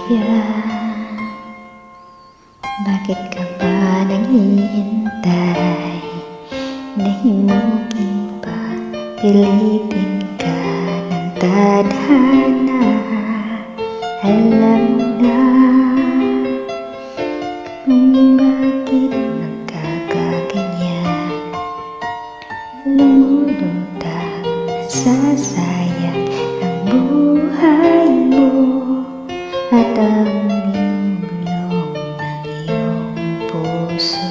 kaya? Bakit ka ba naghihintay? Nahimukin pa, pilitin ka ng tadhana. Alam na kung bakit nagkakaganyan. Lumulutang nasasayang ang buhay mo at ang binubulong ng iyong puso.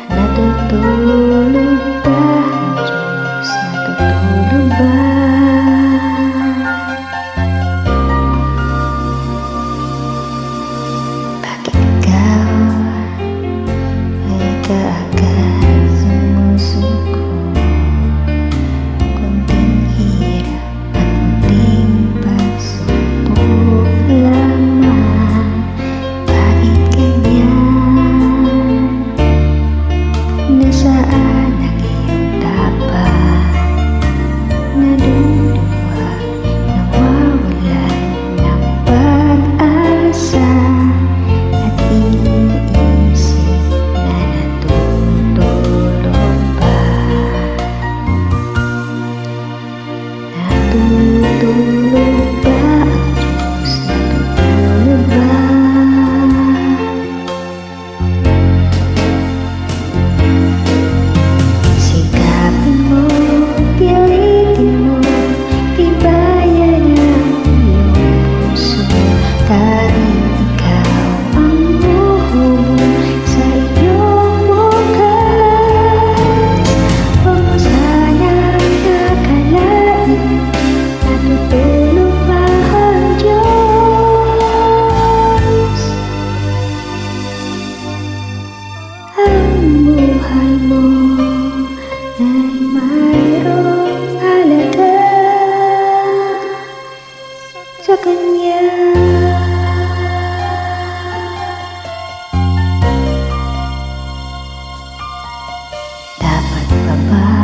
Natutulog ba ang Diyos? Natutulog ba? Bakit ikaw ay kaagad sumusuko? Kunting hirap at kunting pagsubok lamang. Bakit ganyan? Nasaan ang iyong tapat? Naduduwa, nawawalan ng pag-asa, at iniisip na natutulog ba? Natutulog ba ang Diyos? Natutulog ba? Sikapin mo, pilitin mo, tibayan ang iyong puso. Tanging ikaw ang huhubog sa iyong bukas. Huwag mo sanang akalain, natutulog ba ang Diyos? Ang buhay mo ay mayroong halaga sa Kanya. Dapat pa ba